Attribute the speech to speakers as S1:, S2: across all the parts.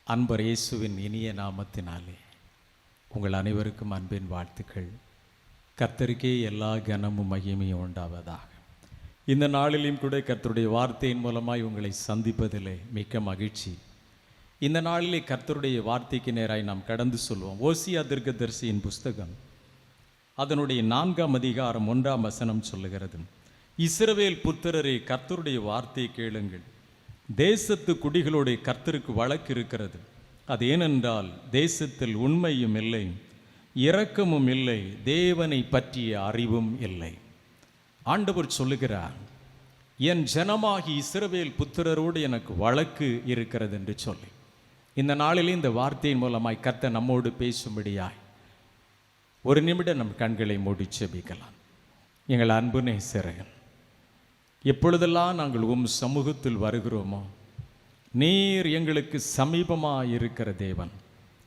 S1: அன்பர் இயேசுவின் இனிய நாமத்தினாலே உங்கள் அனைவருக்கும் அன்பின் வாழ்த்துக்கள். கர்த்தருக்கே எல்லா கனமும் மகிமையும் உண்டாவதாக. இந்த நாளிலும் கூட கர்த்தருடைய வார்த்தையின் மூலமாய் உங்களை சந்திப்பதிலே மிக்க மகிழ்ச்சி. இந்த நாளிலே கர்த்தருடைய வார்த்தைக்கு நேராய் நாம் கடந்து சொல்வோம். ஓசியா தீர்க்கதரிசியின் புஸ்தகம் அதனுடைய 4ஆம் அதிகாரம் 1ஆம் வசனம் சொல்லுகிறது, இஸ்ரவேல் புத்திரரே, கர்த்தருடைய வார்த்தையை கேளுங்கள். தேசத்து குடிகளுடைய கர்த்தருக்கு வழக்கு இருக்கிறது. அது ஏனென்றால் தேசத்தில் உண்மையும் இல்லை, இரக்கமும் இல்லை, தேவனை பற்றிய அறிவும் இல்லை. ஆண்டவர் சொல்லுகிறார், என் ஜனமாகி இஸ்ரவேல் புத்திரரோடு எனக்கு வழக்கு இருக்கிறது என்று சொல்லி இந்த நாளிலே இந்த வார்த்தையின் மூலமாய் கர்த்தர் நம்மோடு பேசும்படியாய் ஒரு நிமிடம் நம் கண்களை மூடி செபிக்கலாம். எங்கள் அன்பு நேசரே, எப்பொழுதெல்லாம் நாங்கள் சமூகத்தில் வருகிறோமோ, நீர் எங்களுக்கு சமீபமாக இருக்கிற தேவன்,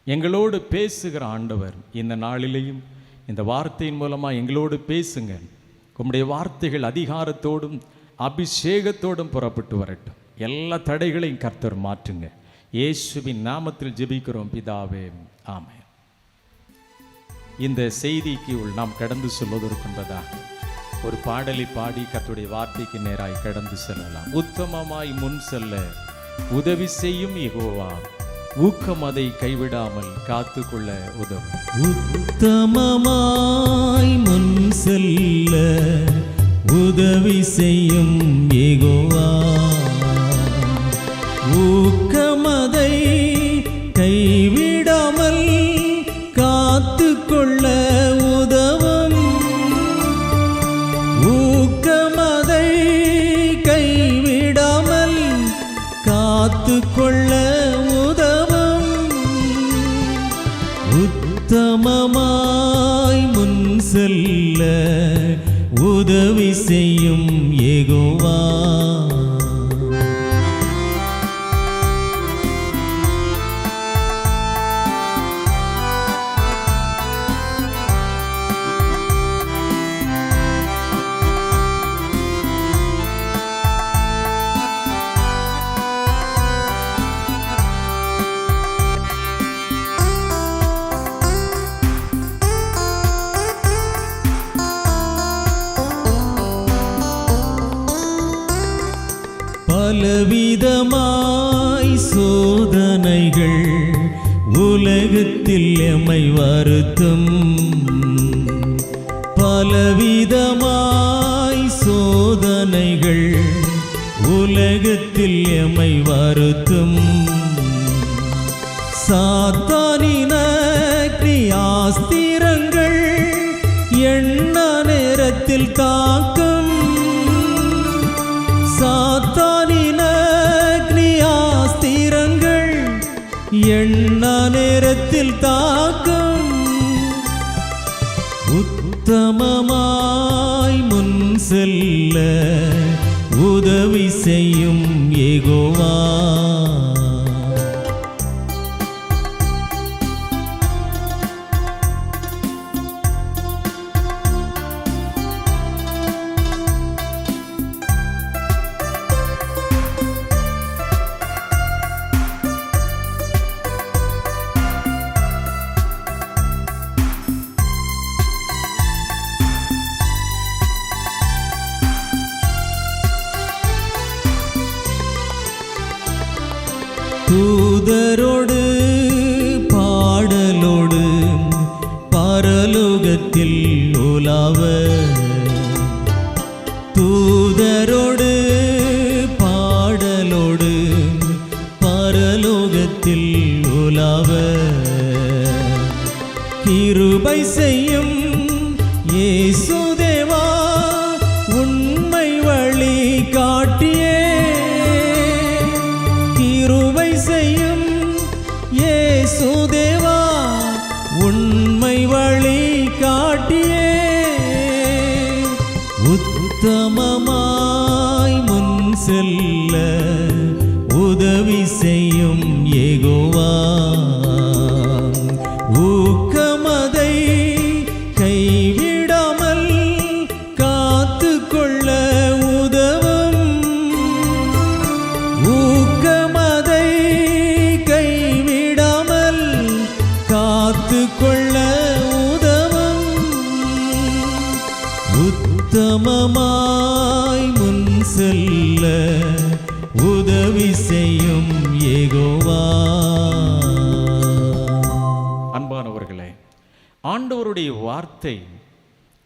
S1: எங்களோடு பேசுகிற ஆண்டவர். இந்த நாளிலேயும் இந்த வார்த்தையின் மூலமாக எங்களோடு பேசுங்க. உம்முடைய வார்த்தைகள் அதிகாரத்தோடும் அபிஷேகத்தோடும் புறப்பட்டு வரட்டும். எல்லா தடைகளையும் கர்த்தர் மாற்றுங்க. இயேசுவின் நாமத்தில் ஜெபிக்கிறோம் பிதாவே, ஆமென். இந்த செய்திக்கு நாம் கடந்து சொல்வதற்குன்பதாக ஒரு பாடலை பாடி கர்த்தருடைய வார்த்தைக்கு நேராய் கடந்து செல்லலாம். உத்தமமாய் முன் செல்ல உதவி செய்யும் யெகோவா, ஊக்கம் அதை கைவிடாமல் காத்துக்கொள்ள உதவும்.
S2: உத்தமமாய் முன் செல்ல உதவி செய்யும் யெகோவா, ஊக்கம் அதை கைவிடாமல் காத்துக்கொள்ள உதவும். ஊக்கமதை கைவிடாமல் காத்துக்கொள்ள உதவும். உத்தமமாய் முன் செல்ல உதவி செய்யும் யெகோவா, பலவிதமாய் சோதனைகள் உலகத்தில் எம்மை வருத்தும். பலவிதமாய் சோதனைகள் உலகத்தில் எம்மை வருத்தும். சாத்தானின் கிரியாஸ்திரங்கள் எண்ண நேரத்தில் தாக்கும். சாத்தானின் கிரியாஸ்திரங்கள் எண்ண நேரத்தில் தாக்கும். உத்தமமாய் முன் செல்ல உதவி செய்யும் யெகோவா, தூதரோடு பாடலோடு பரலோகத்தில் உலாவ. தூதரோடு பாடலோடு பரலோகத்தில் உலாவ. கிருபை செய்யும் இயேசு தேவா, உண்மை வழி காட்டியே. கிருபை செய்யும் இயேசு தேவா, உண்மை வழி காட்டியே. உத்தமமாய் முன் செல்ல உதவி செய்யும் யெகோவா, ஊக்கமதை கைவிடாமல் காத்துக்கொள்ள உதவும். ஊக்கமதை கைவிடாமல் உத்தமமாய் முன் செல்ல உதவி செய்யும் யெகோவா.
S1: அன்பானவர்களே, ஆண்டவருடைய வார்த்தை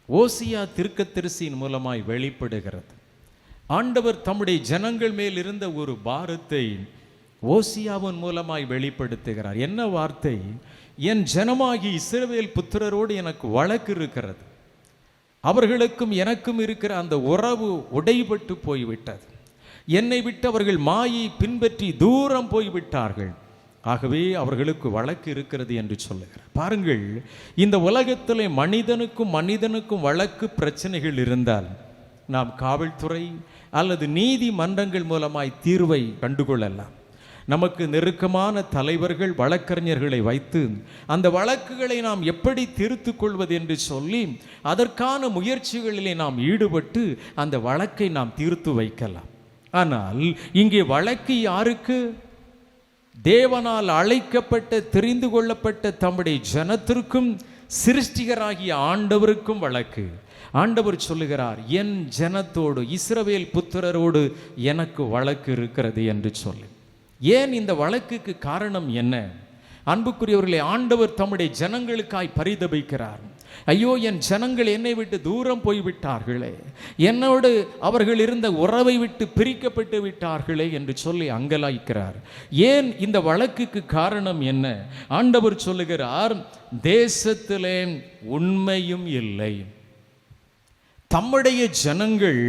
S1: ஓசியா தீர்க்கதரிசியின் மூலமாய் வெளிப்படுகிறது. ஆண்டவர் தம்முடைய ஜனங்கள் மேல் இருந்த ஒரு பாரத்தை ஓசியாவின் மூலமாய் வெளிப்படுத்துகிறார். என்ன வார்த்தை? என் ஜனமாகி இஸ்ரவேல் புத்திரரோடு எனக்கு வழக்கு இருக்கிறது. அவர்களுக்கும் எனக்கும் இருக்கிற அந்த உறவு உடைபட்டு போய்விட்டது. என்னை விட்டு அவர்கள் மாயை பின்பற்றி தூரம் போய்விட்டார்கள். ஆகவே அவர்களுக்கு வழக்கு இருக்கிறது என்று சொல்லுகிறார். பாருங்கள், இந்த உலகத்திலே மனிதனுக்கும் வழக்கு பிரச்சனைகள் இருந்தால் நாம் காவல்துறை அல்லது நீதிமன்றங்கள் மூலமாய் தீர்வை கண்டுகொள்ளலாம். நமக்கு நெருக்கமான தலைவர்கள் வழக்கறிஞர்களை வைத்து அந்த வழக்குகளை நாம் எப்படி தீர்த்து கொள்வது என்று சொல்லி அதற்கான முயற்சிகளிலே நாம் ஈடுபட்டு அந்த வழக்கை நாம் தீர்த்து வைக்கலாம். ஆனால் இங்கே வழக்கு யாருக்கு? தேவனால் அழைக்கப்பட்ட தெரிந்து கொள்ளப்பட்ட தம்முடைய ஜனத்திற்கும் சிருஷ்டிகராகிய ஆண்டவருக்கும் வழக்கு. ஆண்டவர் சொல்லுகிறார், என் ஜனத்தோடு இஸ்ரவேல் புத்திரரோடு எனக்கு வழக்கு இருக்கிறது என்று சொல்லி. ஏன் இந்த வழக்குக்கு காரணம் என்ன? அன்புக்குரியவர்களே, ஆண்டவர் தம்முடைய ஜனங்களுக்காய் பரிதபிக்கிறார். ஐயோ, என் ஜனங்கள் என்னை விட்டு தூரம் போய்விட்டார்களே, என்னோடு அவர்கள் இருந்த உறவை விட்டு பிரிக்கப்பட்டு விட்டார்களே என்று சொல்லி அங்கலாய்க்கிறார். ஏன் இந்த வழக்குக்கு காரணம் என்ன? ஆண்டவர் சொல்லுகிறார், தேசத்திலே உண்மையும் இல்லை. தம்முடைய ஜனங்கள்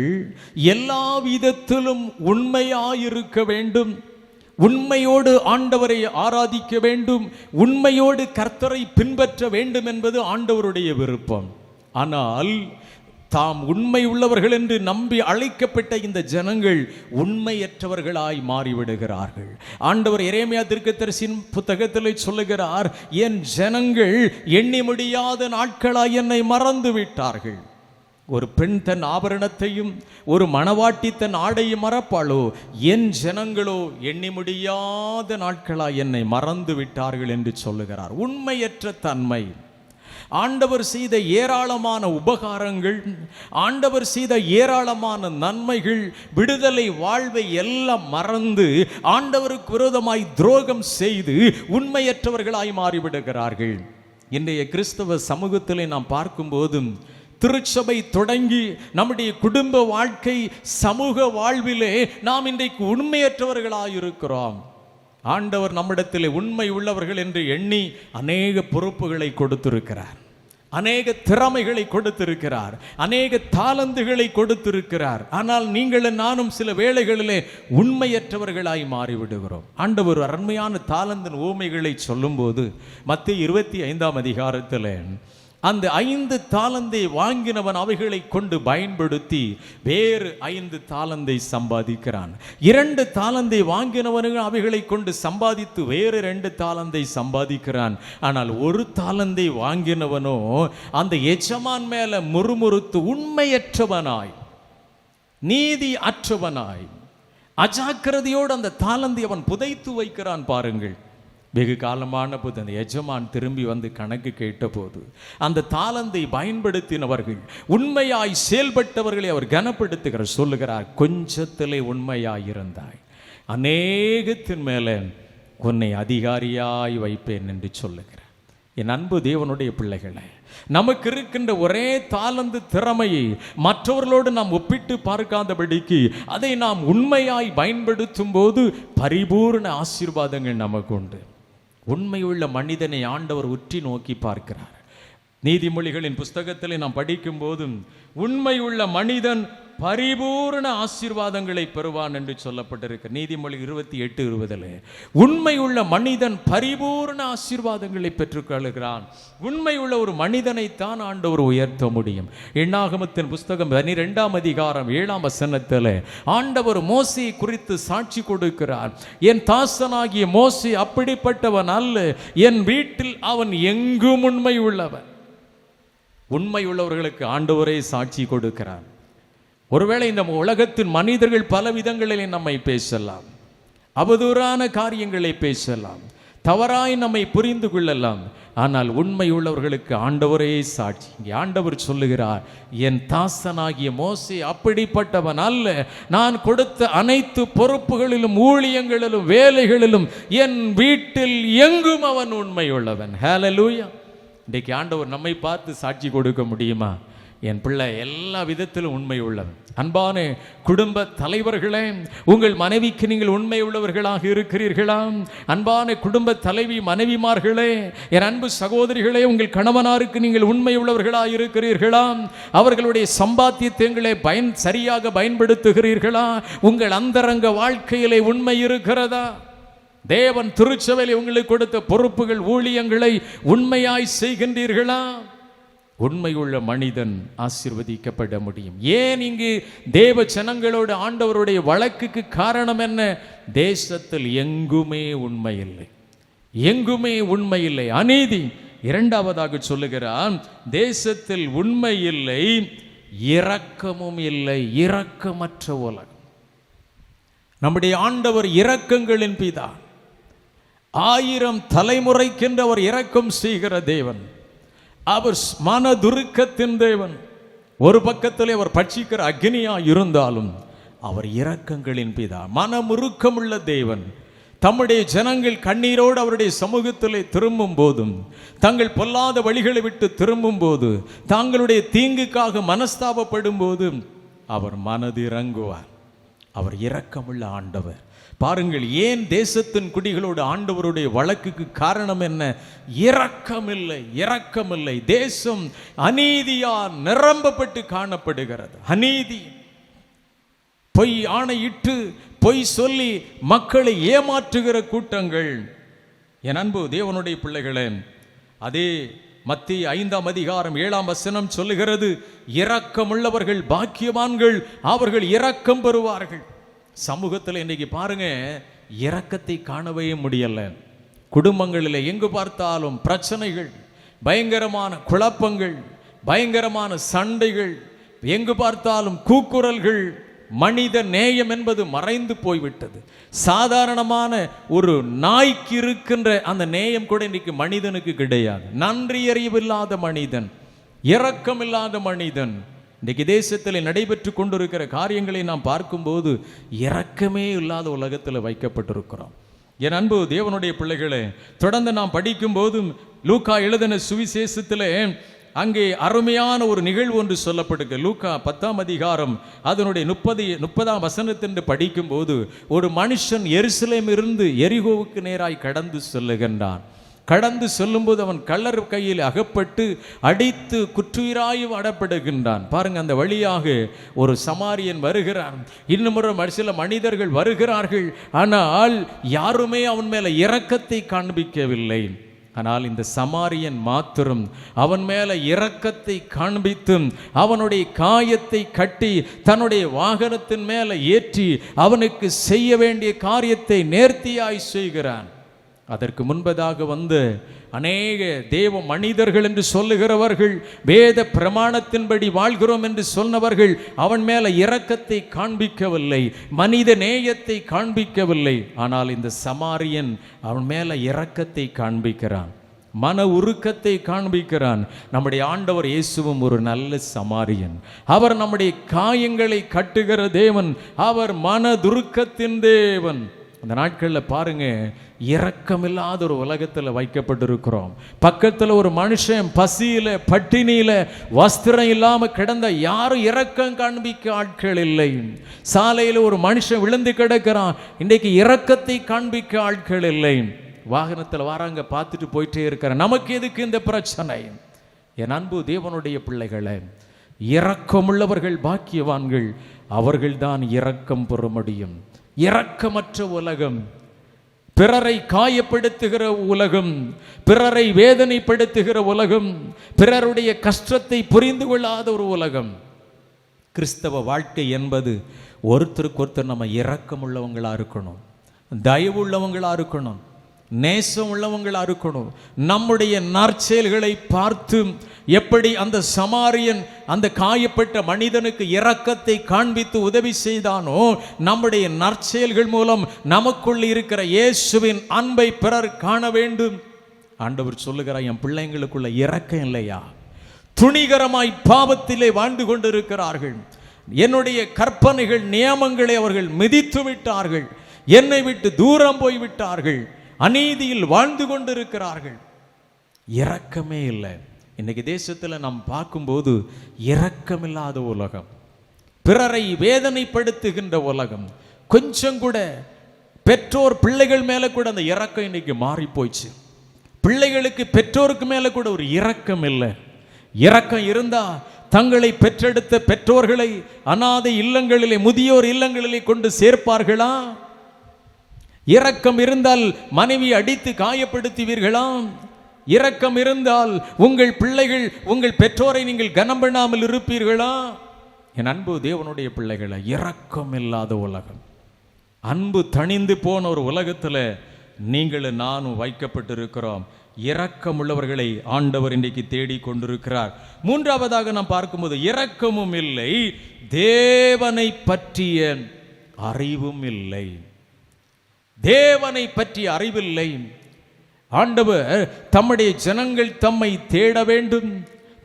S1: எல்லா விதத்திலும் உண்மையாயிருக்க வேண்டும், உண்மையோடு ஆண்டவரை ஆராதிக்க வேண்டும், உண்மையோடு கர்த்தரை பின்பற்ற வேண்டும் என்பது ஆண்டவருடைய விருப்பம். ஆனால் தாம் உண்மை உள்ளவர்கள் என்று நம்பி அழைக்கப்பட்ட இந்த ஜனங்கள் உண்மையற்றவர்களாய் மாறிவிடுகிறார்கள். ஆண்டவர் எரேமியா தீர்க்கதரிசியின் புத்தகத்தில் சொல்லுகிறார், என் ஜனங்கள் எண்ணி முடியாத நாட்களாய் என்னை மறந்து விட்டார்கள். ஒரு பெண் தன் ஆபரணத்தையும் ஒரு மணவாட்டி தன் ஆடையும் மறப்பாளோ, என் ஜனங்களோ எண்ணி முடியாத நாட்களாய் என்னை மறந்து விட்டார்கள் என்று சொல்லுகிறார். உண்மையற்ற தன்மை. ஆண்டவர் செய்த ஏராளமான உபகாரங்கள், ஆண்டவர் செய்த ஏராளமான நன்மைகள், விடுதலை, வாழ்வை எல்லாம் மறந்து ஆண்டவருக்கு விரோதமாய் துரோகம் செய்து உண்மையற்றவர்களாய் மாறிவிடுகிறார்கள். இன்றைய கிறிஸ்தவ சமூகத்திலே நாம் பார்க்கும்போதும் திருச்சபை தொடங்கி நம்முடைய குடும்ப வாழ்க்கை, சமூக வாழ்விலே நாம் இன்றைக்கு உண்மையற்றவர்களாயிருக்கிறோம். ஆண்டவர் நம்மிடத்தில் உண்மை உள்ளவர்கள் என்று எண்ணி அநேக பொறுப்புகளை கொடுத்திருக்கிறார், அநேக திறமைகளை கொடுத்திருக்கிறார், அநேக தாளந்துகளை கொடுத்திருக்கிறார். ஆனால் நீங்கள் நானும் சில வேளைகளிலே உண்மையற்றவர்களாய் மாறிவிடுகிறோம். ஆண்டவர் அருமையான தாளந்தின் ஊமைகளை சொல்லும்போது மத்தேயு 25ஆம் அதிகாரத்தில் அந்த 5 தாளந்தை வாங்கினவன் அவைகளை கொண்டு பயன்படுத்தி வேறு 5 தாளந்தை சம்பாதிக்கிறான். 2 தாளந்தை வாங்கினவனுக்கு அவைகளை கொண்டு சம்பாதித்து வேறு 2 தாளந்தை சம்பாதிக்கிறான். ஆனால் 1 தாளந்தை வாங்கினவனோ அந்த எஜமான் மேல முறுமுறுத்து உண்மையற்றவனாய், நீதி அற்றவனாய், அஜாக்கிரதையோடு அந்த தாளந்தை அவன் புதைத்து வைக்கிறான். பாருங்கள், வெகு காலமான போது அந்த எஜமான் திரும்பி வந்து கணக்கு கேட்டபோது அந்த தாளந்தை பயன்படுத்தினவர்கள், உண்மையாய் செயல்பட்டவர்களை அவர் கனப்படுத்துகிறார். சொல்லுகிறார், கொஞ்சத்திலே உண்மையாயிருந்தாய், அநேகத்தின் மேலே உன்னை அதிகாரியாய் வைப்பேன் என்று சொல்லுகிறார். என் அன்பு தேவனுடைய பிள்ளைகளே, நமக்கு இருக்கின்ற ஒரே தாளந்து திறமையை மற்றவர்களோடு நாம் ஒப்பிட்டு பார்க்காதபடிக்கு அதை நாம் உண்மையாய் பயன்படுத்தும் போது பரிபூர்ண ஆசீர்வாதங்கள் நமக்கு உண்டு. உண்மையுள்ள மனிதனை ஆண்டவர் உற்றி நோக்கி பார்க்கிறார். நீதிமொழிகளின் புஸ்தகத்தில் நாம் படிக்கும் போதும் உண்மையுள்ள மனிதன் பரிபூர்ண ஆசீர்வாதங்களை பெறுவான் என்று சொல்லப்பட்டிருக்கு. நீதிமொழி 28:20 உண்மையுள்ள மனிதன் பரிபூர்ண ஆசீர்வாதங்களை பெற்றுக்கொள்கிறான். உண்மையுள்ள ஒரு மனிதனைத்தான் ஆண்டவர் உயர்த்த முடியும். எண்ணாகமத்தின் புஸ்தகம் 12ஆம் அதிகாரம் 7ஆம் வசனத்தில் ஆண்டவர் மோசேயை குறித்து சாட்சி கொடுக்கிறார். என் தாசனாகிய மோசே அப்படிப்பட்டவன் அல்ல, என் வீட்டில் அவன் எங்கும் உண்மை உள்ளவன். உண்மை உள்ளவர்களுக்கு ஆண்டவரே சாட்சி கொடுக்கிறார். ஒருவேளை இந்த உலகத்தின் மனிதர்கள் பல விதங்களிலே நம்மை பேசலாம், அவதூறான காரியங்களை பேசலாம், தவறாய் நம்மை புரிந்து கொள்ளலாம். ஆனால் உண்மை உள்ளவர்களுக்கு ஆண்டவரே சாட்சி. இங்கே ஆண்டவர் சொல்லுகிறார், என் தாசனாகிய மோசே அப்படிப்பட்டவன் அல்ல. நான் கொடுத்த அனைத்து பொறுப்புகளிலும் ஊழியங்களிலும் வேலைகளிலும் என் வீட்டில் எங்கும் அவன் உண்மை உள்ளவன். ஹல்லேலூயா. இன்றைக்கு ஆண்டவர் நம்மை பார்த்து சாட்சி கொடுக்க முடியுமா? என் பிள்ளை எல்லா விதத்திலும் உண்மை உள்ளவன். அன்பான குடும்ப தலைவர்களே, உங்கள் மனைவிக்கு நீங்கள் உண்மை உள்ளவர்களாக இருக்கிறீர்களா? அன்பான குடும்ப தலைவி மனைவிமார்களே, என் அன்பு சகோதரிகளே, உங்கள் கணவனாருக்கு நீங்கள் உண்மை உள்ளவர்களாக இருக்கிறீர்களா? அவர்களுடைய சம்பாத்தியங்களை சரியாக பயன்படுத்துகிறீர்களா? உங்கள் அந்தரங்க வாழ்க்கையிலே உண்மை இருக்கிறதா? தேவன் திருச்சபையிலே உங்களுக்கு கொடுத்த பொறுப்புகள் ஊழியங்களை உண்மையாய் செய்கின்றீர்களா? உண்மையுள்ள மனிதன் ஆசீர்வதிக்கப்பட முடியும். ஏன் இங்கு தேவ ஜனங்களோடு ஆண்டவருடைய வழக்குக்கு காரணம் என்ன? தேசத்தில் எங்குமே உண்மை இல்லை, எங்குமே உண்மை இல்லை, அநீதி. இரண்டாவதாக சொல்லுகிறான், தேசத்தில் உண்மை இல்லை, இரக்கமும் இல்லை, இரக்கமற்ற உலகம். நம்முடைய ஆண்டவர் இரக்கங்களின் பிதா. 1000 தலைமுறைக்கென்று அவர் இரக்கம் செய்கிற தேவன். அவர் மனதுருக்கத்தின் தேவன். ஒரு பக்கத்திலே அவர் பட்சிக்கிற அக்னியா இருந்தாலும் அவர் இரக்கங்களின் பிதா, மனமுருக்கமுள்ள தேவன். தம்முடைய ஜனங்கள் கண்ணீரோடு அவருடைய சமூகத்திலே திரும்பும் போதும், தங்கள் பொல்லாத வழிகளை விட்டு திரும்பும் போது, தங்களுடைய தீங்குக்காக மனஸ்தாபப்படும் போது அவர் மனது இறங்குவார். அவர் இரக்கமுள்ள ஆண்டவர். பாருங்கள், ஏன் தேசத்தின் குடிகளோடு ஆண்டவருடைய வழக்குக்கு காரணம் என்ன? இரக்கமில்லை, இரக்கமில்லை. தேசம் அநீதியால் நிரம்பப்பட்டு காணப்படுகிறது. அநீதி, பொய் ஆணையிட்டு பொய் சொல்லி மக்களை ஏமாற்றுகிற கூட்டங்கள். என் அன்பு தேவனுடைய பிள்ளைகளே, அதே மத்திய 5ஆம் அதிகாரம் 7ஆம் வசனம் சொல்லுகிறது, இரக்கமுள்ளவர்கள் பாக்கியவான்கள், அவர்கள் இரக்கம் பெறுவார்கள். சமூகத்தில் இன்னைக்கு பாருங்க, இரக்கத்தை காணவே முடியல. குடும்பங்களில் எங்கு பார்த்தாலும் பிரச்சனைகள், பயங்கரமான குழப்பங்கள், பயங்கரமான சண்டைகள், எங்கு பார்த்தாலும் கூக்குரல்கள். மனித நேயம் என்பது மறைந்து போய்விட்டது. சாதாரணமான ஒரு நாய்க்கு இருக்கின்ற அந்த நேயம் கூட இன்னைக்கு மனிதனுக்கு கிடையாது. நன்றி அறிவில்லாத மனிதன், இரக்கமில்லாத மனிதன். இன்றைக்கு தேசத்தில் நடைபெற்று கொண்டிருக்கிற காரியங்களை நாம் பார்க்கும்போது இரக்கமே இல்லாத உலகத்தில் வைக்கப்பட்டிருக்கிறோம். என் அன்பு தேவனுடைய பிள்ளைகளே, தொடர்ந்து நாம் படிக்கும் போதும் லூக்கா எழுதின சுவிசேஷத்தில் அங்கே அருமையான ஒரு நிகழ்வு ஒன்று சொல்லப்படுது. லூக்கா 10ஆம் அதிகாரம் அதனுடைய 30ஆம் வசனத்தின்று படிக்கும் போது, ஒரு மனுஷன் எருசலேமிலிருந்து எரிகோவுக்கு நேராய் கடந்து செல்லுகின்றான். கடந்து செல்லும்போது அவன் கள்ளர் கையில் அகப்பட்டு அடித்து குற்றுயிராய் அடப்படுகின்றான். பாருங்க, அந்த வழியாக ஒரு சமாரியன் வருகிறான், இன்னும் சில மனிதர்கள் வருகிறார்கள். ஆனால் யாருமே அவன் மேல இரக்கத்தை காண்பிக்கவில்லை. ஆனால் இந்த சமாரியன் மாத்திரம் அவன் மேல இரக்கத்தை காண்பித்து அவனுடைய காயத்தை கட்டி தன்னுடைய வாகனத்தின் மேல ஏற்றி அவனுக்கு செய்ய வேண்டிய காரியத்தை நேர்த்தியாய் செய்கிறான். அதற்கு முன்பதாக வந்து அநேக தேவ மனிதர்கள் என்று சொல்லுகிறவர்கள், வேத பிரமாணத்தின்படி வாழ்கிறோம் என்று சொன்னவர்கள் அவன் மேல இரக்கத்தை காண்பிக்கவில்லை, மனித நேயத்தை காண்பிக்கவில்லை. ஆனால் இந்த சமாரியன் அவன் மேல இரக்கத்தை காண்பிக்கிறான், மன உருக்கத்தை காண்பிக்கிறான். நம்முடைய ஆண்டவர் இயேசுவும் ஒரு நல்ல சமாரியன். அவர் நம்முடைய காயங்களை கட்டுகிற தேவன், அவர் மனதுருக்கத்தின் தேவன். அந்த நாட்களில் பாருங்க, இரக்கமில்லாத ஒரு உலகத்தில் வைக்கப்பட்டிருக்கிறோம். பக்கத்தில் ஒரு மனுஷன் பசியில பட்டினியில வஸ்திரம் இல்லாம கிடந்த யாரும் இரக்கம் காண்பிக்க ஆட்கள் இல்லை. சாலையில் ஒரு மனுஷன் விழுந்து கிடக்கிறான், இன்றைக்கு இரக்கத்தை காண்பிக்க ஆட்கள் இல்லை. வாகனத்தில் வராங்க, பார்த்துட்டு போயிட்டே இருக்கிற, நமக்கு எதுக்கு இந்த பிரச்சனை? என் அன்பு தேவனுடைய பிள்ளைகளை, இரக்கமுள்ளவர்கள் பாக்கியவான்கள், அவர்கள்தான் இரக்கம் பெற முடியும். இரக்கமற்ற உலகம், பிறரை காயப்படுத்துகிற உலகம், பிறரை வேதனைப்படுத்துகிற உலகம், பிறருடைய கஷ்டத்தை புரிந்து கொள்ளாத ஒரு உலகம். கிறிஸ்தவ வாழ்க்கை என்பது ஒருத்தருக்கு ஒருத்தர் நம்ம இரக்கம் உள்ளவங்களா இருக்கணும், தயவு உள்ளவங்களா இருக்கணும். நேசம் உள்ளவங்களா இருக்கணும். நம்முடைய நற்செயல்களை பார்த்து எப்படி அந்த சமாரியன் அந்த காயப்பட்ட மனிதனுக்கு இரக்கத்தை காண்பித்து உதவி செய்தானோ, நம்முடைய நற்செயல்கள் மூலம் நமக்குள் இருக்கிற இயேசுவின் அன்பை பிறர் காண வேண்டும். ஆண்டவர் சொல்லுகிறார், என் பிள்ளைங்களுக்குள்ள இரக்கம் இல்லையா? துணிகரமாய் பாவத்திலே வாழ்ந்து கொண்டிருக்கிறார்கள். என்னுடைய கற்பனைகள் நியமங்களை அவர்கள் மிதித்து விட்டார்கள். என்னை விட்டு தூரம் போய்விட்டார்கள். அநீதியில் வாழ்ந்து கொண்டிருக்கிறார்கள். இரக்கமே இல்லை. இன்னைக்கு தேசத்தில் நாம் பார்க்கும்போது இரக்கமில்லாத உலகம், பிறரை வேதனைப்படுத்துகின்ற உலகம். கொஞ்சம் கூட பெற்றோர் பிள்ளைகள் மேல கூட அந்த இரக்கம் இன்னைக்கு மாறி போயிடுச்சு. பிள்ளைகளுக்கு பெற்றோருக்கு மேல கூட ஒரு இரக்கம் இல்லை. இரக்கம் இருந்தா தங்களை பெற்றெடுத்த பெற்றோர்களை அனாதை இல்லங்களிலே, முதியோர் இல்லங்களிலே கொண்டு சேர்ப்பார்களா? இரக்கம் இருந்தால் மனைவி அடித்து காயப்படுத்துவீர்களா? இரக்கம் இருந்தால் உங்கள் பிள்ளைகள், உங்கள் பெற்றோரை நீங்கள் கனம் பண்ணாமல் இருப்பீர்களா? என் அன்பு தேவனுடைய பிள்ளைகளை, இரக்கம் இல்லாத உலகம், அன்பு தணிந்து போன ஒரு உலகத்தில் நீங்களும் நானும் வைக்கப்பட்டிருக்கிறோம். இரக்கம் உள்ளவர்களை ஆண்டவர் இன்றைக்கு தேடி கொண்டிருக்கிறார். மூன்றாவதாக நாம் பார்க்கும்போது, இரக்கமும் இல்லை, தேவனை பற்றிய அறிவும் இல்லை. தேவனை பற்றிய அறிவில்லை. ஆண்டவர் தம்முடைய ஜனங்கள் தம்மை தேட வேண்டும்,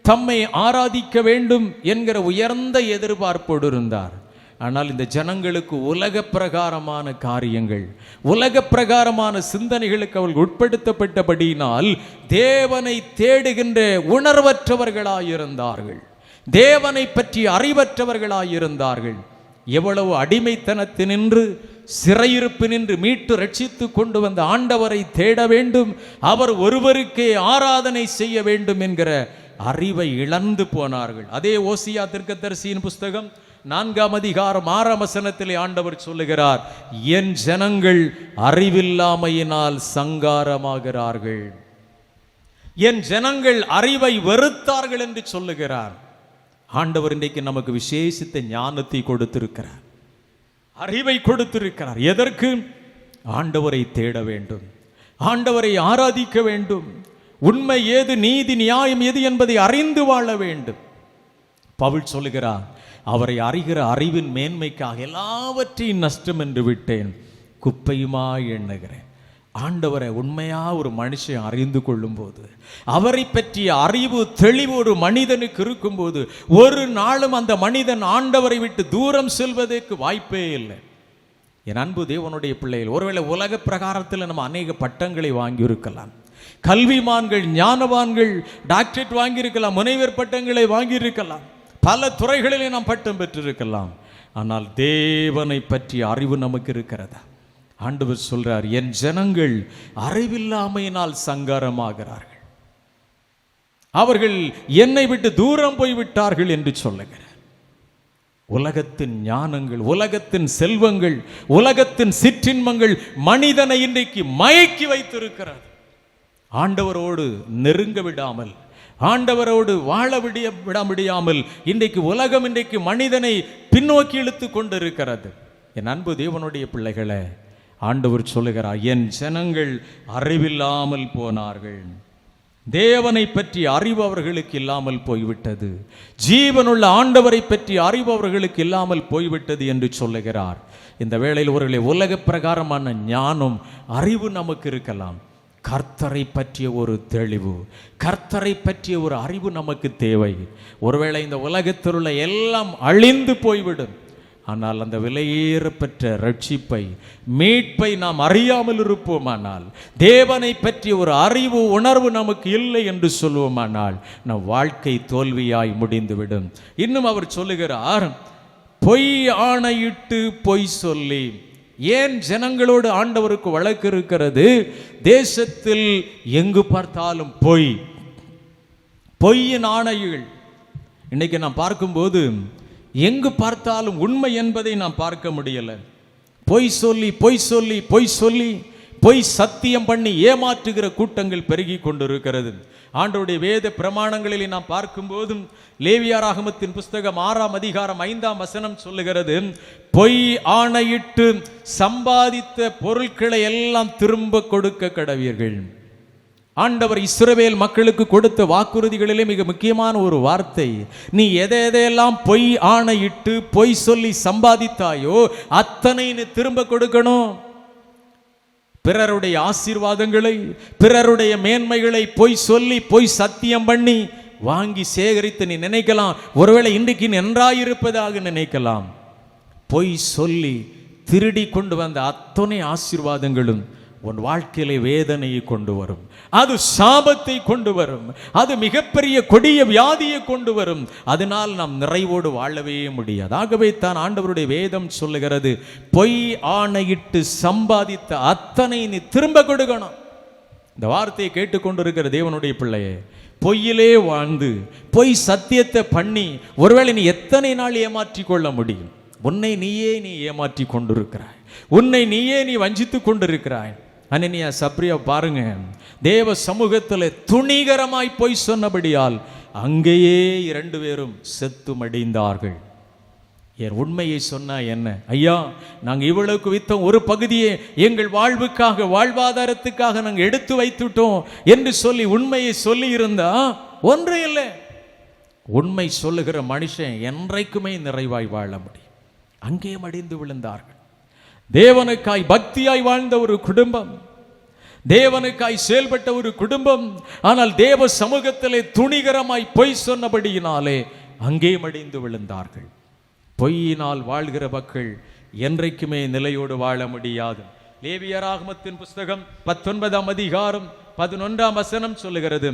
S1: தம்மை ஆராதிக்க வேண்டும் என்கிற உயர்ந்த எதிர்பார்ப்போடு இருந்தார். ஆனால் இந்த ஜனங்களுக்கு உலக பிரகாரமான காரியங்கள், உலக பிரகாரமான சிந்தனைகளுக்கு அவர்கள் உட்படுத்தப்பட்டபடியினால் தேவனை தேடுகின்ற உணர்வற்றவர்களாயிருந்தார்கள். தேவனை பற்றி அறிவற்றவர்களாயிருந்தார்கள். எவ்வளவு அடிமைத்தனத்தினின்று, சிறையிருப்பினின்று மீட்டு ரட்சித்து கொண்டு வந்த ஆண்டவரை தேட வேண்டும், அவர் ஒருவருக்கே ஆராதனை செய்ய வேண்டும் என்கிற அறிவை இழந்து போனார்கள். அதே ஓசியா தீர்க்கதரிசியின் புஸ்தகம் 4ஆம் அதிகாரம் 6ஆம் வசனத்திலே ஆண்டவர் சொல்லுகிறார், என் ஜனங்கள் அறிவில்லாமையினால் சங்காரமாகிறார்கள். என் ஜனங்கள் அறிவை வெறுத்தார்கள் என்று சொல்லுகிறார். ஆண்டவர் இன்றைக்கு நமக்கு விசேஷித்த ஞானத்தை கொடுத்திருக்கிறார், அறிவை கொடுத்திருக்கிறார். எதற்கு? ஆண்டவரை தேட வேண்டும், ஆண்டவரை ஆராதிக்க வேண்டும், உண்மை ஏது, நீதி நியாயம் எது என்பதை அறிந்து வாழ வேண்டும். பவுல் சொல்லுகிறார், அவரை அறிகிற அறிவின் மேன்மைக்காக எல்லாவற்றையும் நஷ்டம் என்று விட்டேன், குப்பையுமா எண்ணுகிறேன். ஆண்டவரை உண்மையா ஒரு மனுஷன் அறிந்து கொள்ளும் போது, அவரை பற்றிய அறிவு தெளிவு ஒரு மனிதனுக்கு இருக்கும்போது, ஒரு நாளும் அந்த மனிதன் ஆண்டவரை விட்டு தூரம் செல்வதற்கு வாய்ப்பே இல்லை. என் அன்பு தேவனுடைய பிள்ளைகள், ஒருவேளை உலக பிரகாரத்தில் நம்ம அநேக பட்டங்களை வாங்கி இருக்கலாம், கல்விமான்கள், ஞானவான்கள், டாக்டரேட் வாங்கியிருக்கலாம், முனைவர் பட்டங்களை வாங்கியிருக்கலாம், பல துறைகளிலே நாம் பட்டம் பெற்றிருக்கலாம். ஆனால் தேவனை பற்றிய அறிவு நமக்கு இருக்கிறதா? ஆண்டவர் சொல்றார், என் ஜனங்கள் அறிவில்லாமையினால் சங்காரமாகிறார்கள், அவர்கள் என்னை விட்டு தூரம் போய்விட்டார்கள் என்று சொல்லுகிறார். உலகத்தின் ஞானங்கள், உலகத்தின் செல்வங்கள், உலகத்தின் சிற்றின்மங்கள் மனிதனை இன்றைக்கு மயக்கி வைத்திருக்கிறது. ஆண்டவரோடு நெருங்க விடாமல், ஆண்டவரோடு வாழ விட முடியாமல் இன்றைக்கு உலகம் இன்றைக்கு மனிதனை பின்னோக்கி இழுத்து கொண்டிருக்கிறது. என் அன்பு தேவனுடைய பிள்ளைகளை, ஆண்டவர் சொல்லுகிறார், என் ஜனங்கள் அறிவில்லாமல் போனார்கள். தேவனை பற்றி அறிவு அவர்களுக்கு இல்லாமல் போய்விட்டது, ஜீவனுள்ள ஆண்டவரை பற்றி அறிவு அவர்களுக்கு இல்லாமல் போய்விட்டது என்று சொல்லுகிறார். இந்த வேளையில் ஒருவேளை உலக பிரகாரமான ஞானம், அறிவு நமக்கு இருக்கலாம், கர்த்தரை பற்றிய ஒரு தெளிவு, கர்த்தரை பற்றிய ஒரு அறிவு நமக்கு தேவை. ஒருவேளை இந்த உலகத்தில் உள்ள எல்லாம் அழிந்து போய்விடும், ஆனால் அந்த விலையேறப்பெற்ற ரட்சிப்பை, மீட்பை நாம் அறியாமல் இருப்போமானால், தேவனை பற்றிய ஒரு அறிவு உணர்வு நமக்கு இல்லை என்று சொல்லுவோமானால், நம் வாழ்க்கை தோல்வியாய் முடிந்துவிடும். இன்னும் அவர் சொல்லுகிறார், பொய் ஆணையிட்டு பொய் சொல்லி. ஏன் ஜனங்களோடு ஆண்டவருக்கு வழக்கு இருக்கிறது? தேசத்தில் எங்கு பார்த்தாலும் பொய், பொய்யின் ஆணைகள். இன்னைக்கு நாம் பார்க்கும்போது எங்கு பார்த்தாலும் உண்மை என்பதை நாம் பார்க்க முடியல. பொய் சொல்லி பொய் சொல்லி பொய் சொல்லி பொய் சத்தியம் பண்ணி ஏமாற்றுகிற கூட்டங்கள் பெருகி கொண்டிருக்கிறது. ஆண்டவருடைய வேத பிரமாணங்களில் நாம் பார்க்கும்போதும் லேவியராகமத்தின் புஸ்தகம் 6ஆம் அதிகாரம் 5ஆம் வசனம் சொல்லுகிறது, பொய் ஆணையிட்டு சம்பாதித்த பொருட்களை எல்லாம் திரும்ப கொடுக்க கடவீர்கள். ஆண்டவர் இஸ்ரவேல் மக்களுக்கு கொடுத்த வாக்குறுதிகளிலே மிக முக்கியமான ஒரு வார்த்தை, நீ எதையெல்லாம் பொய் ஆணையிட்டு பொய் சொல்லி சம்பாதித்தாயோ அத்தனை நீ திரும்ப கொடுக்கணும். பிறருடைய ஆசீர்வாதங்களை, பிறருடைய மேன்மைகளை பொய் சொல்லி பொய் சத்தியம் பண்ணி வாங்கி சேகரித்து நீ நினைக்கலாம், ஒருவேளை இன்றைக்கு நன்றாயிருப்பதாக நினைக்கலாம். பொய் சொல்லி திருடி கொண்டு வந்த அத்தனை ஆசீர்வாதங்களும் உன் வாழ்க்கையிலே வேதனையை கொண்டு வரும், அது சாபத்தை கொண்டு வரும், அது மிகப்பெரிய கொடிய வியாதியை கொண்டு வரும். அதனால் நாம் நிறைவோடு வாழவே முடியாது. ஆகவே தான் ஆண்டவருடைய வேதம் சொல்லுகிறது, பொய் ஆணையிட்டு சம்பாதித்த அத்தனை நீ திரும்ப கொடுக்கணும். இந்த வார்த்தையை கேட்டுக்கொண்டிருக்கிற தேவனுடைய பிள்ளையே, பொய்யிலே வாழ்ந்து பொய் சத்தியத்தை பண்ணி ஒருவேளை நீ எத்தனை நாள் ஏமாற்றி கொள்ள முடியும்? உன்னை நீயே நீ ஏமாற்றி கொண்டிருக்கிறாய், உன்னை நீயே நீ வஞ்சித்து கொண்டிருக்கிறாய். அனனியா சப்ரியா பாருங்க, தேவ சமூகத்தில் துணிகரமாய் பொய் சொன்னபடியால் அங்கேயே 2 பேரும் செத்து மடிந்தார்கள். என் உண்மையை சொன்னா என்ன, ஐயா நாங்கள் இவ்வளவுக்கு வித்தோம், ஒரு பகுதியை எங்கள் வாழ்வுக்காக வாழ்வாதாரத்துக்காக நாங்கள் எடுத்து வைத்துட்டோம் என்று சொல்லி உண்மையை சொல்லி இருந்தா ஒன்றும் இல்லை. உண்மை சொல்லுகிற மனுஷன் என்றைக்குமே நிறைவாய் வாழ முடியும். அங்கே மடிந்து விழுந்தார்கள். தேவனுக்காய் பக்தியாய் வாழ்ந்த ஒரு குடும்பம், தேவனுக்காய் செயல்பட்ட ஒரு குடும்பம், ஆனால் தேவ சமூகத்திலே துணிகரமாய் பொய் சொன்னபடியினாலே அங்கே மடிந்து விழுந்தார்கள். பொய்யினால் வாழ்கிற மக்கள் என்றைக்குமே நிலையோடு வாழ முடியாது. லேவியராகமத்தின் புஸ்தகம் 19ஆம் அதிகாரம் 11ஆம் வசனம் சொல்லுகிறது,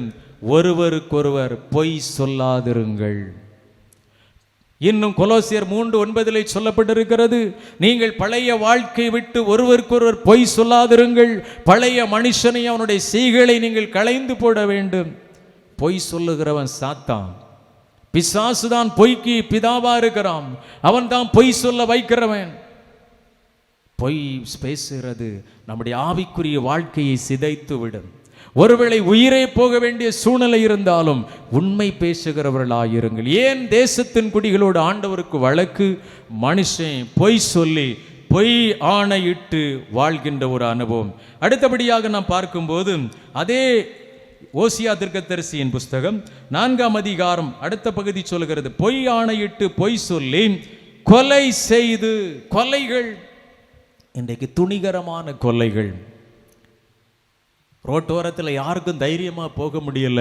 S1: ஒருவருக்கொருவர் பொய் சொல்லாதிருங்கள். இன்னும் கொலோசியர் 3:9 சொல்லப்பட்டிருக்கிறது, நீங்கள் பழைய வாழ்க்கை விட்டு ஒருவருக்கொருவர் பொய் சொல்லாதிருங்கள், பழைய மனுஷனை அவனுடைய செய்களை நீங்கள் களைந்து போட வேண்டும். பொய் சொல்லுகிறவன் சாத்தான், பிசாசுதான் பொய்க்கு பிதாவா இருக்கிறான், அவன் தான் பொய் சொல்ல வைக்கிறவன். பொய் பேசுகிறது நம்முடைய ஆவிக்குரிய வாழ்க்கையை சிதைத்து விடும். ஒருவேளை உயிரே போக வேண்டிய சூழ்நிலை இருந்தாலும் உண்மை பேசுகிறவர்களாயிருங்கள். ஏன் தேசத்தின் குடிகளோடு ஆண்டவருக்கு வழக்கு? மனுஷன் பொய் சொல்லி பொய் ஆணையிட்டு வாழ்கின்ற ஒரு அனுபவம். அடுத்தபடியாக நாம் பார்க்கும்போது அதே ஓசியா தீர்க்கதரிசியின் புஸ்தகம் 4ஆம் அதிகாரம் அடுத்த பகுதி சொல்கிறது, பொய் ஆணையிட்டு பொய் சொல்லி கொலை செய்து. கொலைகள் இன்றைக்கு துணிகரமான கொலைகள். ரோட்டோரத்தில் யாருக்கும் தைரியமாக போக முடியல,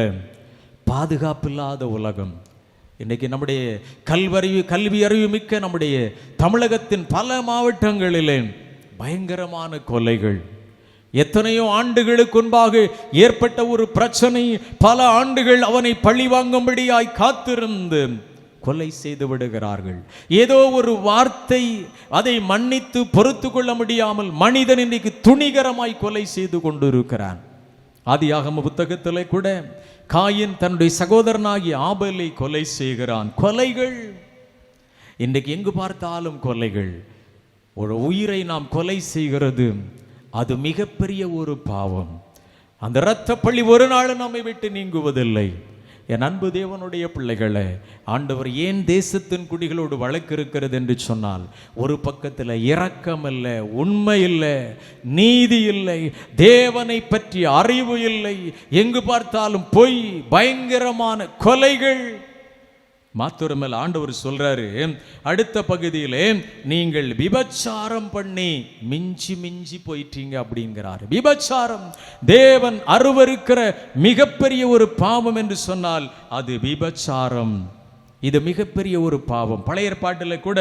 S1: பாதுகாப்பில்லாத உலகம். இன்றைக்கி நம்முடைய கல்வி அறிவு மிக்க நம்முடைய தமிழகத்தின் பல மாவட்டங்களிலே பயங்கரமான கொலைகள். எத்தனையோ ஆண்டுகளுக்கு முன்பாக ஏற்பட்ட ஒரு பிரச்சனை, பல ஆண்டுகள் அவனை பழி வாங்கும்படியாய் காத்திருந்து கொலை செய்து விடுகிறார்கள். ஏதோ ஒரு வார்த்தை அதை மன்னித்து பொறுத்து கொள்ள முடியாமல் மனிதன் இன்றைக்கு துணிகரமாய் கொலை செய்து கொண்டிருக்கிறான். ஆதியாகம புத்தகத்திலே கூட காயின் தன்னுடைய சகோதரனாகிய ஆபேலை கொலை செய்கிறான். கொலைகள் இன்றைக்கு எங்கு பார்த்தாலும் கொலைகள். ஒரு உயிரை நாம் கொலை செய்கிறது அது மிகப்பெரிய ஒரு பாவம். அந்த இரத்தப்பழி ஒரு நாள் நம்மை விட்டு நீங்குவதில்லை. என் அன்பு தேவனுடைய பிள்ளைகளே, ஆண்டவர் ஏன் தேசத்தின் குடிகளோடு வழக்கு இருக்கிறது என்று சொன்னால், ஒரு பக்கத்தில் இரக்கம் இல்லை, உண்மை இல்லை, நீதி இல்லை, தேவனை பற்றி அறிவு இல்லை, எங்கு பார்த்தாலும் பொய், பயங்கரமான கொலைகள். மாத்திரமல்ல, ஆண்டவர் சொல்றாரு அடுத்த பகுதியிலே, நீங்கள் விபச்சாரம் பண்ணி மிஞ்சி மிஞ்சி போயிட்டீங்க அப்படிங்கிறாரு. விபச்சாரம் தேவன் அருவருக்கிற மிகப்பெரிய ஒரு பாவம் என்று சொன்னால் அது விபச்சாரம். இது மிகப்பெரிய ஒரு பாவம். பழைய ஏற்பாட்டில் கூட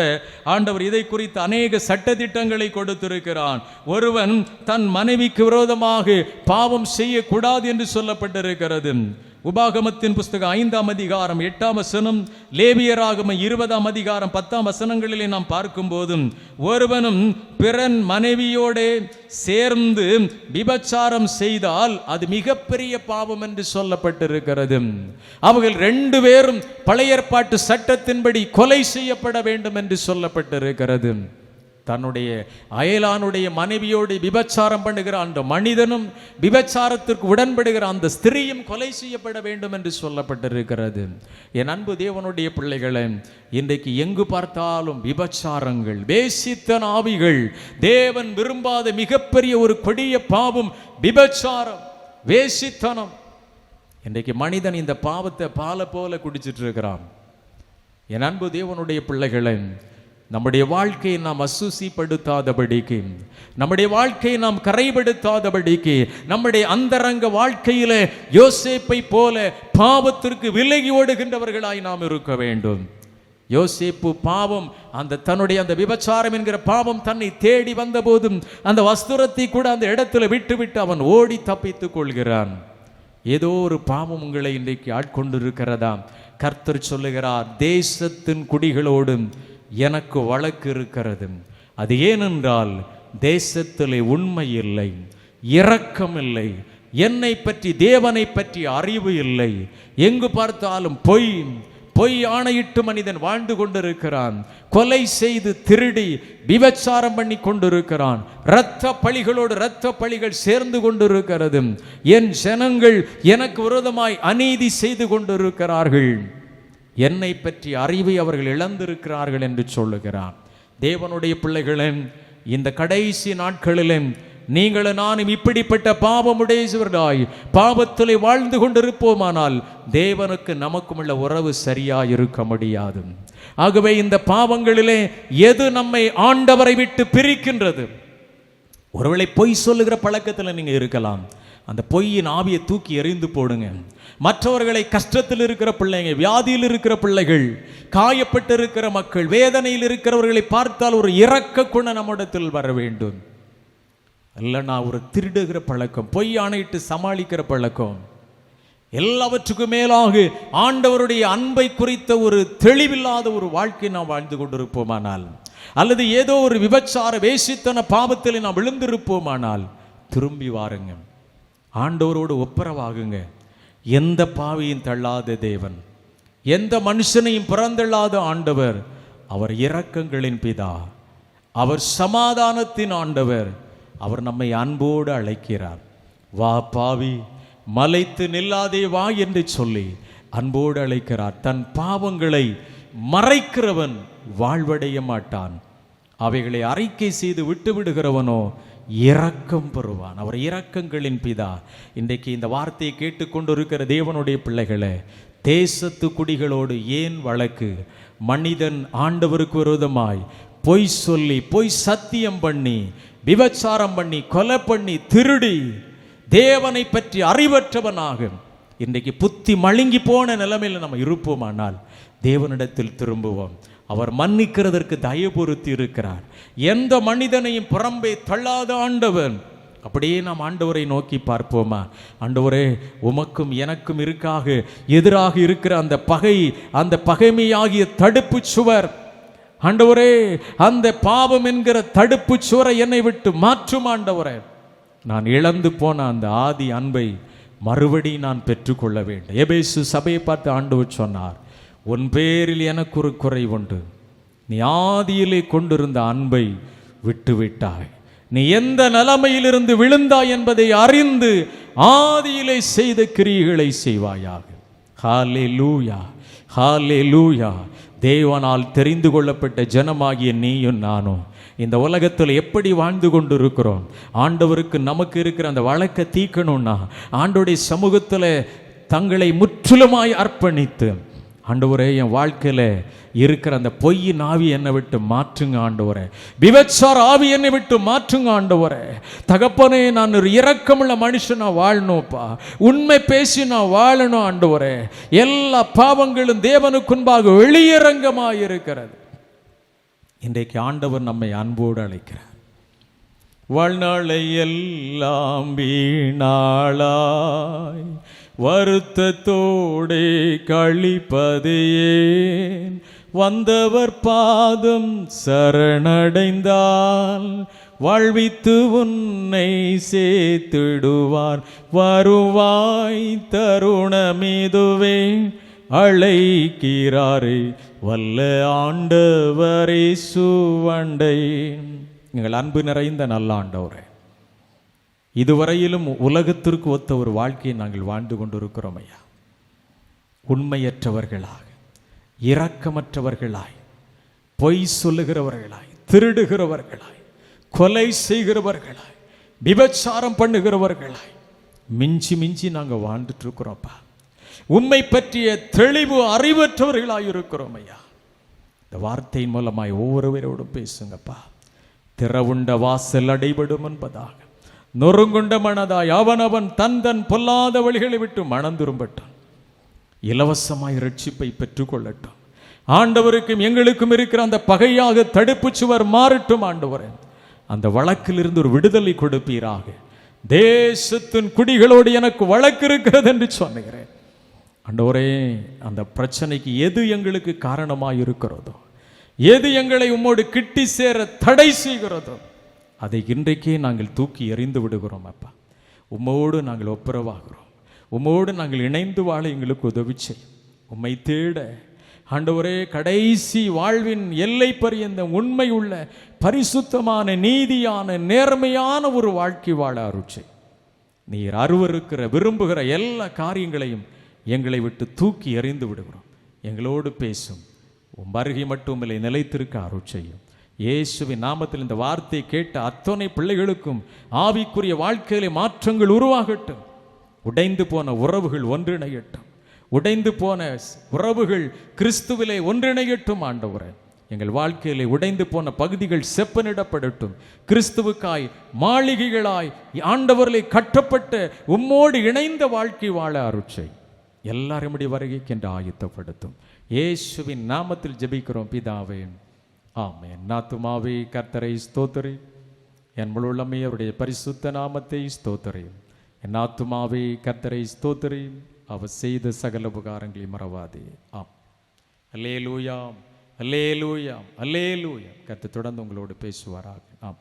S1: ஆண்டவர் இதை குறித்து அநேக சட்டதிட்டங்களை கொடுத்திருக்கிறான். ஒருவன் தன் மனைவிக்கு விரோதமாக பாவம் செய்யக்கூடாது என்று சொல்லப்பட்டிருக்கிறது. உபாகமத்தின் புஸ்தகம் 5ஆம் அதிகாரம் 8ஆம் வசனம், லேவியராகம 20ஆம் அதிகாரம் 10ஆம் வசனங்களிலே நாம் பார்க்கும் போதும், ஒருவனும் பிறன் மனைவியோடு சேர்ந்து விபச்சாரம் செய்தால் அது மிகப்பெரிய பாவம் என்று சொல்லப்பட்டிருக்கிறது. அவர்கள் 2 பேரும் பழைய ஏற்பாட்டு சட்டத்தின்படி கொலை செய்யப்பட வேண்டும் என்று சொல்லப்பட்டிருக்கிறது. தன்னுடைய அயலானுடைய மனைவியோடு விபச்சாரம் பண்ணுகிற அந்த மனிதனும் விபச்சாரத்திற்கு உடன்படுகிற அந்த ஸ்திரீயும் கொலை செய்யப்பட வேண்டும் என்று சொல்லப்பட்டிருக்கிறது. என் அன்பு தேவனுடைய பிள்ளைகளை, இன்றைக்கு எங்கு பார்த்தாலும் விபச்சாரங்கள், வேசித்தன ஆவிகள், தேவன் விரும்பாத மிகப்பெரிய ஒரு கொடிய பாவம் விபச்சாரம், வேசித்தனம். இன்றைக்கு மனிதன் இந்த பாவத்தை பாலை போல குடிச்சிட்டு இருக்கிறான். என் அன்பு தேவனுடைய பிள்ளைகளை, நம்முடைய வாழ்க்கையை நாம் அசுசிப்படுத்தாதபடிக்கு, நம்முடைய வாழ்க்கையை நாம் கரைபடுத்தாதபடிக்கு, நம்முடைய அந்தரங்க வாழ்க்கையில யோசேப்பை போல பாவத்திற்கு விலகி ஓடுகின்றவர்களாய் நாம் இருக்க வேண்டும். யோசேப்பு பாவம், தன்னுடைய அந்த விபச்சாரம் என்கிற பாவம் தன்னை தேடி வந்த போதும் அந்த வஸ்திரத்தை கூட அந்த இடத்துல விட்டு அவன் ஓடி தப்பித்துக் கொள்கிறான். ஏதோ ஒரு பாவம் உங்களை இன்றைக்கு ஆட்கொண்டிருக்கிறதா? கர்த்தர் சொல்லுகிறார், தேசத்தின் குடிகளோடும் எனக்கு வழக்கு இருக்கிறது. அது ஏனென்றால் தேசத்திலே உண்மை இல்லை, இரக்கம் இல்லை, என்னை பற்றி தேவனை பற்றி அறிவு இல்லை. எங்கு பார்த்தாலும் பொய் பொய் ஆணையிட்டு மனிதன் வாழ்ந்து கொண்டிருக்கிறான். கொலை செய்து திருடி விபச்சாரம் பண்ணி கொண்டிருக்கிறான். இரத்த பழிகளோடு இரத்த பழிகள் சேர்ந்து கொண்டிருக்கிறது. என் ஜனங்கள் எனக்கு விரோதமாய் அநீதி செய்து கொண்டிருக்கிறார்கள். என்னை பற்றி அறிவை அவர்கள் இழந்திருக்கிறார்கள் என்று சொல்லுகிறான். தேவனுடைய பிள்ளைகளே, இந்த கடைசி நாட்களிலே நீங்களும் நானும் இப்படிப்பட்ட பாவமுடையவர்களாய் பாவத்திலே வாழ்ந்து கொண்டிருப்போமானால் தேவனுக்கு நமக்கும் உள்ள உறவு சரியா இருக்க முடியாது. ஆகவே இந்த பாவங்களிலே எது நம்மை ஆண்டவரை விட்டு பிரிக்கின்றது? ஒருவேளை பொய் சொல்லுகிற பழக்கத்தில் நீங்க இருக்கலாம். அந்த பொய்யின் ஆவியை தூக்கி எறிந்து போடுங்க. மற்றவர்களை, கஷ்டத்தில் இருக்கிற பிள்ளைங்க, வியாதியில் இருக்கிற பிள்ளைகள், காயப்பட்டு இருக்கிற மக்கள், வேதனையில் இருக்கிறவர்களை பார்த்தால் ஒரு இரக்க குணம் நம்மிடத்தில் வர வேண்டும். இல்லைன்னா ஒரு திருடுகிற பழக்கம், பொய் ஆணையிட்டு சமாளிக்கிற பழக்கம், எல்லாவற்றுக்கும் மேலாக ஆண்டவருடைய அன்பை குறித்த ஒரு தெளிவில்லாத ஒரு வாழ்க்கை நாம் வாழ்ந்து கொண்டிருப்போமானால், அல்லது ஏதோ ஒரு விபச்சார வேசித்தன பாவத்தில் நாம் விழுந்திருப்போமானால் திரும்பி வாருங்க, ஆண்டவரோடு ஒப்புரவாகுங்க. எந்த பாவியும் தள்ளாத தேவன், எந்த மனுஷனையும் பிறந்தள்ளாத ஆண்டவர், அவர் இரக்கங்களின் பிதா, அவர் சமாதானத்தின் ஆண்டவர். அவர் நம்மை அன்போடு அழைக்கிறார். வா பாவி, மலைத்து நில்லாதே வா என்று சொல்லி அன்போடு அழைக்கிறார். தன் பாவங்களை மறைக்கிறவன் வாழ்வடைய மாட்டான், அவைகளை அறிக்கை செய்து விட்டு விடுகிறவனோ இரக்கம் பெறுவான். அவர் இரக்கங்களின் பிதா. இன்றைக்கு இந்த வார்த்தையை கேட்டுக்கொண்டிருக்கிற தேவனுடைய பிள்ளைகளே, தேசத்து குடிகளோடு ஏன் வழக்கு? மனிதன் ஆண்டவருக்கு விரோதமாய் பொய் சொல்லி, பொய் சத்தியம் பண்ணி, விபச்சாரம் பண்ணி, கொலை பண்ணி, திருடி, தேவனை பற்றி அறிவற்றவனாக இன்றைக்கு புத்தி மழுங்கி போன நிலைமையில் நம்ம இருப்போமானால் தேவனிடத்தில் திரும்புவோம். அவர் மன்னிக்கிறதற்கு தயவு பொருத்தி இருக்கிறார். எந்த மனிதனையும் புறம்பே தள்ளாத ஆண்டவன். அப்படியே நாம் ஆண்டவரை நோக்கி பார்ப்போமா? ஆண்டவரே, உமக்கும் எனக்கும் எதிராக இருக்கிற அந்த பகை, அந்த பகைமையாகிய தடுப்பு சுவர், ஆண்டவரே, அந்த பாவம் என்கிற தடுப்பு சுவரை என்னை விட்டு மாற்றும் ஆண்டவரே. நான் இழந்து போன அந்த ஆதி அன்பை மறுபடி நான் பெற்றுக்கொள்ள வேண்டும். எபேசு சபையை பார்த்து ஆண்டவர் சொன்னார், உன் பேரில் எனக்கு ஒரு குறை உண்டு, நீ ஆதியிலே கொண்டிருந்த அன்பை விட்டுவிட்டாய். நீ எந்த நிலைமையிலிருந்து விழுந்தாய் என்பதை அறிந்து ஆதியிலே செய்த கிரியைகளை செய்வாயாக. ஹல்லேலூயா, ஹல்லேலூயா. தேவனால் தெரிந்து கொள்ளப்பட்ட ஜனமாகிய நீயும் நானும் இந்த உலகத்தில் எப்படி வாழ்ந்து கொண்டு இருக்கிறோம்? ஆண்டவருக்கு நமக்கு இருக்கிற அந்த வழக்கை தீர்க்கணும்னா ஆண்டவருடைய சமூகத்தில் தங்களை முற்றிலுமாய் அர்ப்பணித்து, ஆண்டவரே, என் வாழ்க்கையில் இருக்கிற அந்த பொய்யின் ஆவி என்னை விட்டு மாற்றுங்க ஆண்டவரே, விபச்சார ஆவி என்னை விட்டு மாற்றுங்க ஆண்டவரே. தகப்பனே, நான் ஒரு இரக்கமுள்ள மனுஷனா வாழணும்ப்பா, உண்மை பேசி நான் வாழணும் ஆண்டவரே. எல்லா பாவங்களும் தேவனுக்குன்பாக வெளியரங்கமாக இருக்கிறது. இன்றைக்கு ஆண்டவர் நம்மை அன்போடு அழைக்கிறார். வாழ்நாளை எல்லாம் வீணாளாய் வருத்தத்தோடே கழிப்பது ஏன்? வந்தவர் பாதம் சரணடைந்தால் வாழ்வித்து உன்னை சேர்த்திடுவார். வருவாய், தருணமிதுவே, அழைக்கிறாரே வல்ல ஆண்டவரே சுவண்டை. எங்கள் அன்பு நிறைந்த நல்ல ஆண்டவரே, இதுவரையிலும் உலகத்திற்கு ஒத்த ஒரு வாழ்க்கையை நாங்கள் வாழ்ந்து கொண்டிருக்கிறோம் ஐயா. உண்மையற்றவர்களாக, இரக்கமற்றவர்களாய், பொய் சொல்லுகிறவர்களாய், திருடுகிறவர்களாய், கொலை செய்கிறவர்களாய், விபச்சாரம் பண்ணுகிறவர்களாய் மிஞ்சி மிஞ்சி நாங்கள் வாழ்ந்துட்டு இருக்கிறோம்ப்பா. உண்மை பற்றிய தெளிவு அறிவற்றவர்களாய் இருக்கிறோம் ஐயா. இந்த வார்த்தையின் மூலமாய் ஒவ்வொருவரோடும் பேசுங்கப்பா. திறவுண்ட வாசல் அடைபடும் என்பதாக, நொறுங்குண்ட மனதாய் அவனவன் தன் பொல்லாத வழிகளை விட்டு மனம் திரும்பட்டும், இலவசமாய் ரட்சிப்பை பெற்றுக்கொள்ளட்டும். ஆண்டவருக்கும் எங்களுக்கும் இருக்கிற அந்த பகையாக தடுப்பு சுவர் மாறட்டும். ஆண்டவரே, அந்த வழக்கிலிருந்து ஒரு விடுதலை கொடுப்பீராக. தேசத்தின் குடிகளோடு எனக்கு வழக்கு இருக்கிறது என்று சொன்னுகிறேன். ஆண்டவரே, அந்த பிரச்சனைக்கு எது எங்களுக்கு காரணமாக இருக்கிறதோ, எது எங்களை உம்மோடு கிட்டி சேர தடை செய்கிறதோ, அதை இன்றைக்கே நாங்கள் தூக்கி எறிந்து விடுகிறோம் அப்பா. உம்மோடு நாங்கள் ஒப்புரவாகிறோம். உம்மோடு நாங்கள் இணைந்து வாழ எங்களுக்கு உதவி செய்யும். உம்மை தேட ஆண்டவரே, கடைசி வாழ்வின் எல்லை பரியந்த உண்மை உள்ள பரிசுத்தமான நீதியான நேர்மையான ஒரு வாழ்க்கை வாழ அருட்சை. நீர் அருவருக்கிற விரும்புகிற எல்லா காரியங்களையும் எங்களை விட்டு தூக்கி எறிந்து விடுகிறோம். எங்களோடு பேசும். உம் வருகை மட்டும் இல்லை, நிலைத்திருக்க அருட்செய்யும். இயேசுவின் நாமத்தில் இந்த வார்த்தையை கேட்ட அத்தனை பிள்ளைகளுக்கும் ஆவிக்குரிய வாழ்க்கையிலே மாற்றங்கள் உருவாகட்டும். உடைந்து போன உறவுகள் ஒன்றிணையட்டும். உடைந்து போன உறவுகள் கிறிஸ்துவிலே ஒன்றிணையட்டும். ஆண்டவரே, எங்கள் வாழ்க்கையிலே உடைந்து போன பகுதிகள் செப்பனிடப்படட்டும். கிறிஸ்துவுக்காய் மாளிகைகளாய் ஆண்டவர்களை கட்டப்பட்ட உம்மோடு இணைந்த வாழ்க்கை வாழ அருட்சை. எல்லாருடைய வருகைக்கு என்று ஆயத்தப்படுத்தும். இயேசுவின் நாமத்தில் ஜெபிக்கிறோம் பிதாவே, ஆமென். நாத்துமாவே கர்த்தரை ஸ்தோத்திரி, என் முழு உள்ளமே அவருடைய பரிசுத்த நாமத்தை ஸ்தோத்திரி. என் ஆத்துமாவே கர்த்தரை ஸ்தோத்திரி, அவர் செய்த சகல உபகாரங்களை மறவாதே. ஆம். அல்லேலூயா, அல்லேலூயா, அல்லேலூயா. கர்த்தர் தொடர்ந்து உங்களோடு பேசுவாராக. ஆம்.